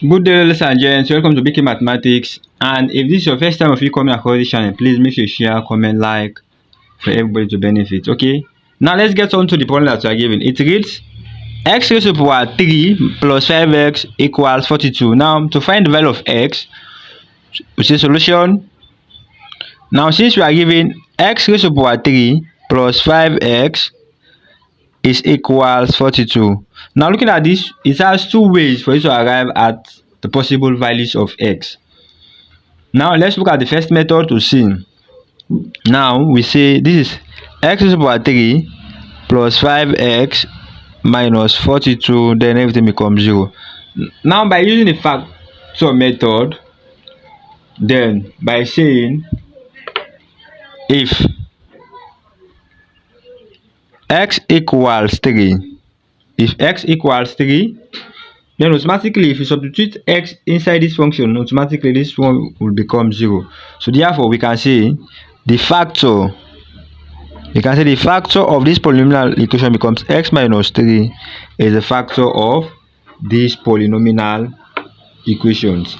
Good day, ladies and gents. Welcome to BK Mathematics. And if this is your first time of you coming across this channel, please make sure you share, comment, like for everybody to benefit. Okay. Now let's get on to the problem that we are given. It reads x raised to the power 3 plus 5x equals 42. Now to find the value of x, we say solution. Now since we are given x raised to the power 3 plus 5x is equals 42. Now looking at this, it has two ways for you to arrive at the possible values of x. Now let's look at the first method to see. Now we say this is x raised to the power 3 plus 5x minus 42, then everything becomes 0. Now by using the factor method, then by saying if x equals 3, then automatically if you substitute x inside this function, automatically this one will become 0. So therefore we can say the factor of this polynomial equation becomes x minus 3 is the factor of these polynomial equations.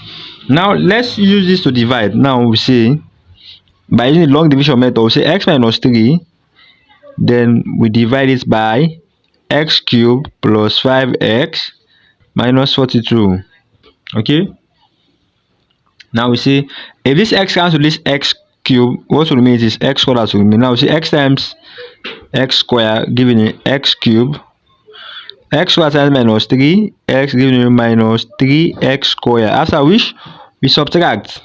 Now let's use this to divide. Now we say by using the long division method, we say x minus 3, then we divide it by x cubed plus 5x minus 42. Okay. Now we see if this x cancels this x cube, what will remain is x squared that will remain. Now we see x times x squared giving you x cube, x squared times minus 3, x giving you minus 3x squared. After which we subtract.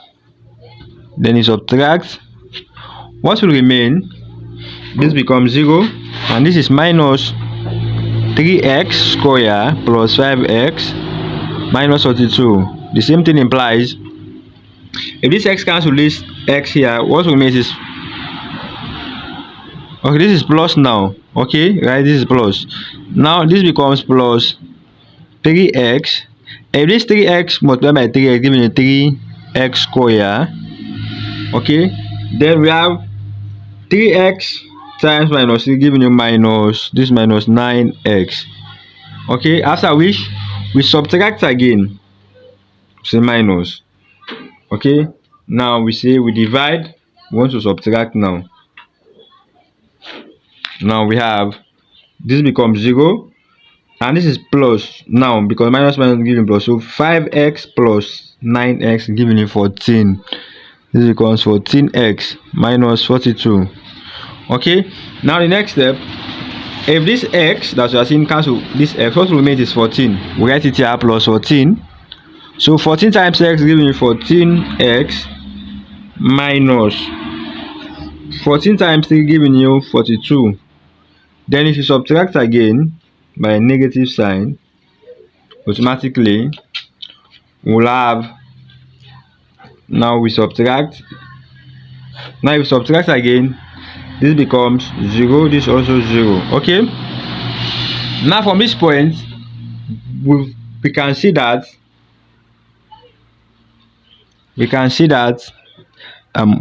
Then you subtract. What will remain? This becomes 0, and this is minus 3x squared plus 5x minus 42. The same thing implies if this x cancels this x here, what remains is, okay, this is plus now. Okay, right, this is plus. Now this becomes plus 3x. If this 3x multiplied by 3x giving you 3x squared, okay, then we have 3x times minus 3 giving you minus 9x. Okay, after which we subtract again, say minus. Okay, now we say we divide, we want to subtract now. Now we have this becomes 0, and this is plus now because minus giving plus. So 5x plus 9x giving you 14. This becomes 14x minus 42. Okay, now the next step, if this x that we are seeing cancel this x, what will remain is 14. We write it here plus 14. So 14 times x giving you 14x minus 14 times 3 giving you 42. Then if you subtract again by a negative sign, automatically we'll have, now we subtract. Now if you subtract again, this becomes 0, this also 0. Okay, now from this point we can see that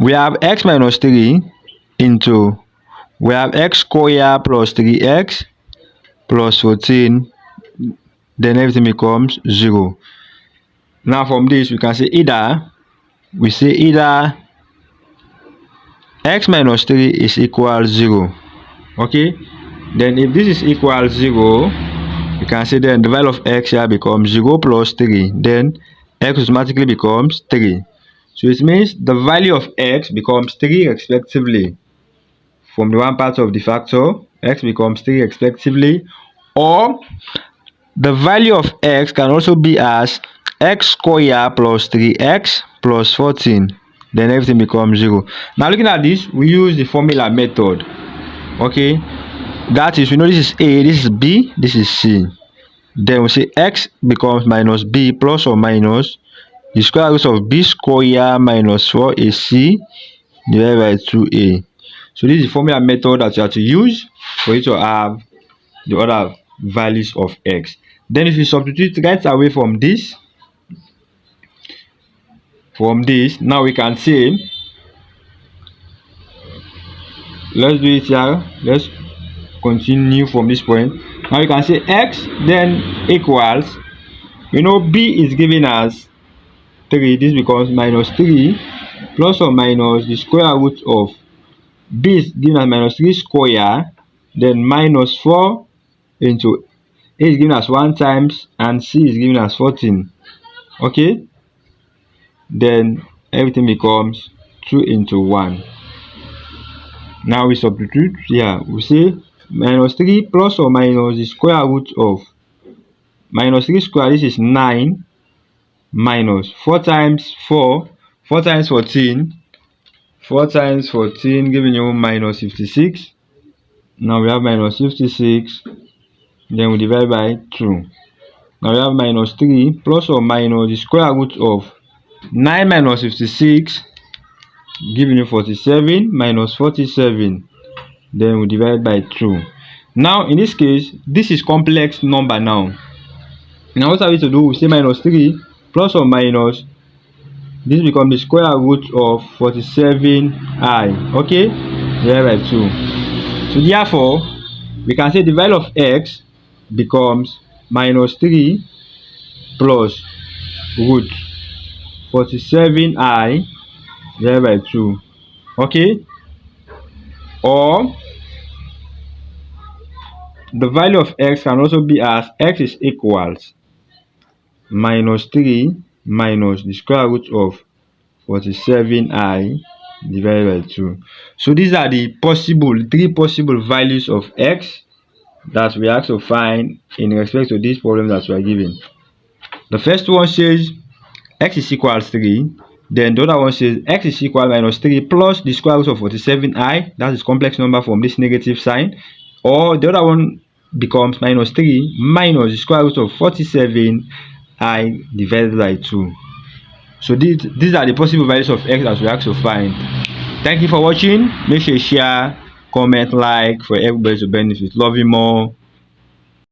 we have x minus 3 into, we have x squared plus 3x plus 14, then everything becomes 0. Now from this we can say either x minus 3 is equal 0. Okay, then if this is equal 0, you can say then the value of x here becomes 0 plus 3, then x automatically becomes 3. So it means the value of x becomes 3 respectively. From the one part of the factor, x becomes 3 respectively, or the value of x can also be as x squared plus 3x plus 14, then everything becomes 0. Now looking at this, we use the formula method. Okay, that is, we know this is a, this is b, this is c. Then we say x becomes minus b plus or minus the square root of b squared minus 4ac divided by 2a. So this is the formula method that you have to use for you to have the other values of x. Then if you substitute right away from this, now we can say, let's do it here, let's continue from this point. Now you can say x then equals We know b is given as 3. This becomes minus 3 plus or minus the square root of b is given as minus 3 square, then minus 4 into a is given as 1 times and c is given as 14. Okay, then everything becomes 2 into 1. Now we substitute here. We say minus 3 plus or minus the square root of minus 3 square, this is 9, minus 4 times 4, 4 times 14, 4 times 14 giving you minus 56. Now we have minus 56, then we divide by 2. Now we have minus 3 plus or minus the square root of 9 minus 56 giving you 47 minus 47, then we divide by 2. Now in this case, this is complex number. Now what are we to do? We say minus 3 plus or minus, this becomes the square root of 47i. Okay, divide by 2. So therefore we can say the value of x becomes minus 3 plus root 47i divided by 2. Okay, or the value of x can also be as x is equals minus 3 minus the square root of 47i divided by 2. So these are the three possible values of x that we have to find in respect to this problem that we are given. The first one says x is equals 3. Then the other one says x is equal minus 3 plus the square root of 47i. That is complex number from this negative sign. Or the other one becomes minus 3 minus the square root of 47i divided by 2. So these are the possible values of x that we have to find. Thank you for watching. Make sure you share, comment, like for everybody to benefit. Love you more.